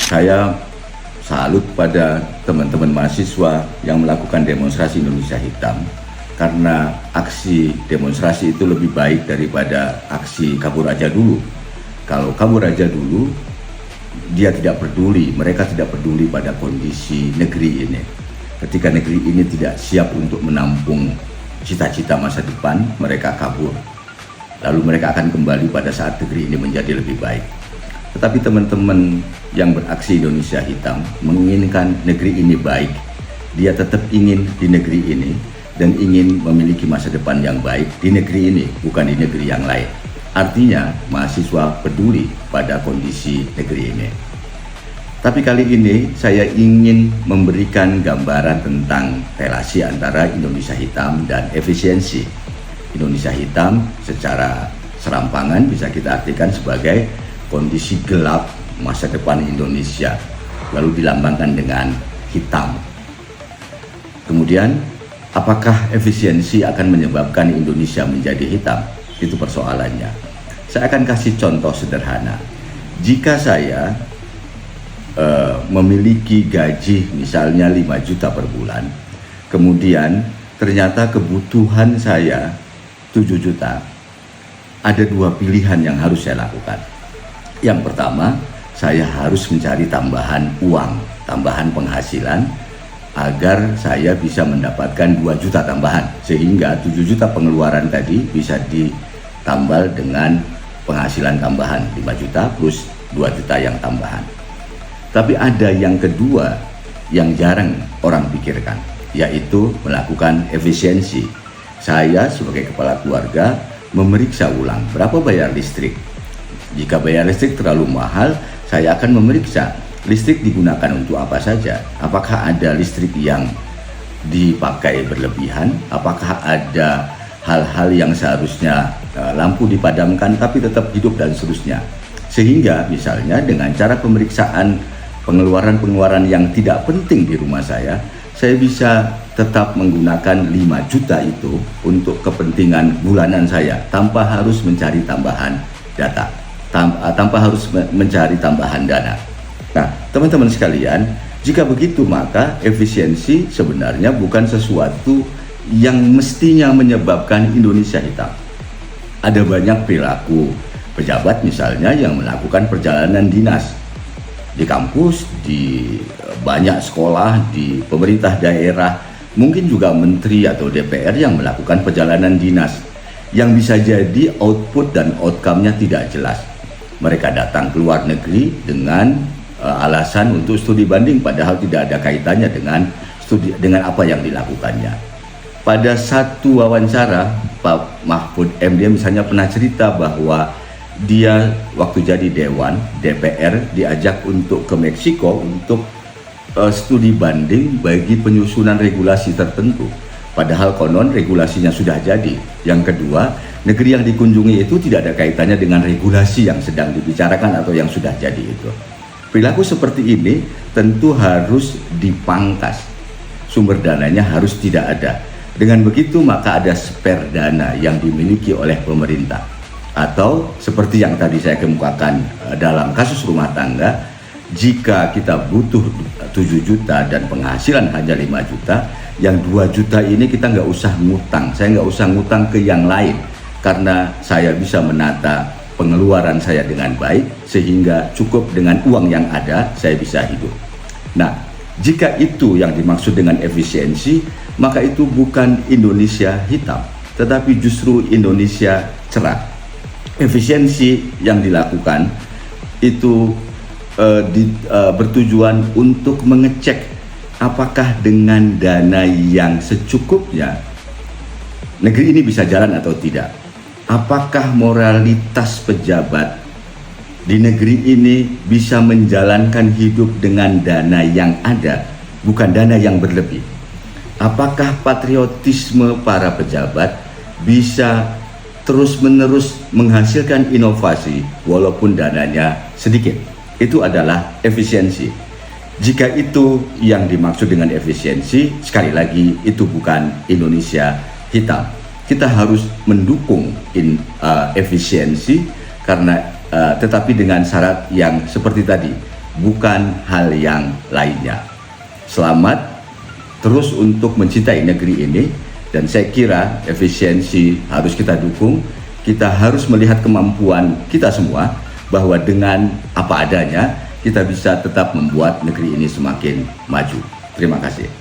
Saya salut pada teman-teman mahasiswa yang melakukan demonstrasi Indonesia Hitam, karena aksi demonstrasi itu lebih baik daripada aksi kabur aja dulu. Kalau kabur aja dulu, dia tidak peduli, mereka tidak peduli pada kondisi negeri ini. Ketika negeri ini tidak siap untuk menampung cita-cita masa depan, mereka kabur. Lalu mereka akan kembali pada saat negeri ini menjadi lebih baik. Tetapi teman-teman yang beraksi Indonesia Hitam menginginkan negeri ini baik. Dia tetap ingin di negeri ini dan ingin memiliki masa depan yang baik di negeri ini, bukan di negeri yang lain. Artinya mahasiswa peduli pada kondisi negeri ini. Tapi kali ini saya ingin memberikan gambaran tentang relasi antara Indonesia Hitam dan efisiensi. Indonesia Hitam secara serampangan bisa kita artikan sebagai kondisi gelap masa depan Indonesia, lalu dilambangkan dengan hitam. Kemudian, apakah efisiensi akan menyebabkan Indonesia menjadi hitam? Itu persoalannya. Saya akan kasih contoh sederhana. Jika saya memiliki gaji misalnya 5 juta per bulan, kemudian ternyata kebutuhan saya 7 juta, ada dua pilihan yang harus saya lakukan. Yang pertama, saya harus mencari tambahan uang, tambahan penghasilan, agar saya bisa mendapatkan 2 juta tambahan, sehingga 7 juta pengeluaran tadi bisa ditambal dengan penghasilan tambahan 5 juta plus 2 juta yang tambahan. Tapi ada yang kedua yang jarang orang pikirkan, yaitu melakukan efisiensi. Saya sebagai kepala keluarga memeriksa ulang berapa bayar listrik. Jika bayar listrik terlalu mahal, saya akan memeriksa listrik digunakan untuk apa saja. Apakah ada listrik yang dipakai berlebihan? Apakah ada hal-hal yang seharusnya lampu dipadamkan tapi tetap hidup dan seterusnya. Sehingga misalnya dengan cara pemeriksaan pengeluaran-pengeluaran yang tidak penting di rumah saya bisa tetap menggunakan 5 juta itu untuk kepentingan bulanan saya tanpa harus mencari tambahan data, tanpa harus mencari tambahan dana. Nah, teman-teman sekalian, jika begitu maka efisiensi sebenarnya bukan sesuatu yang mestinya menyebabkan Indonesia hitam. Ada banyak perilaku pejabat misalnya yang melakukan perjalanan dinas di kampus, di banyak sekolah, di pemerintah daerah, mungkin juga menteri atau DPR yang melakukan perjalanan dinas yang bisa jadi output dan outcome-nya tidak jelas. Mereka datang ke luar negeri dengan alasan untuk studi banding, padahal tidak ada kaitannya dengan apa yang dilakukannya. Pada satu wawancara, Pak Mahfud MD misalnya pernah cerita bahwa dia waktu jadi Dewan DPR diajak untuk ke Meksiko untuk studi banding bagi penyusunan regulasi tertentu. Padahal konon regulasinya sudah jadi. Yang kedua, negeri yang dikunjungi itu tidak ada kaitannya dengan regulasi yang sedang dibicarakan atau yang sudah jadi itu. Perilaku seperti ini tentu harus dipangkas. Sumber dananya harus tidak ada. Dengan begitu maka ada spare dana yang dimiliki oleh pemerintah. Atau seperti yang tadi saya kemukakan dalam kasus rumah tangga, jika kita butuh 7 juta dan penghasilan hanya 5 juta, yang 2 juta ini kita nggak usah ngutang. Saya nggak usah ngutang ke yang lain, karena saya bisa menata pengeluaran saya dengan baik, sehingga cukup dengan uang yang ada, saya bisa hidup. Nah, jika itu yang dimaksud dengan efisiensi, maka itu bukan Indonesia hitam, tetapi justru Indonesia cerah. Efisiensi yang dilakukan itu bertujuan untuk mengecek apakah dengan dana yang secukupnya negeri ini bisa jalan atau tidak. Apakah moralitas pejabat di negeri ini bisa menjalankan hidup dengan dana yang ada, bukan dana yang berlebih. Apakah patriotisme para pejabat bisa terus-menerus menghasilkan inovasi walaupun dananya sedikit. Itu adalah efisiensi. Jika itu yang dimaksud dengan efisiensi, sekali lagi itu bukan Indonesia hitam. Kita harus mendukung efisiensi karena tetapi dengan syarat yang seperti tadi, bukan hal yang lainnya. Selamat terus untuk mencintai negeri ini, dan saya kira efisiensi harus kita dukung. Kita harus melihat kemampuan kita semua bahwa dengan apa adanya kita bisa tetap membuat negeri ini semakin maju. Terima kasih.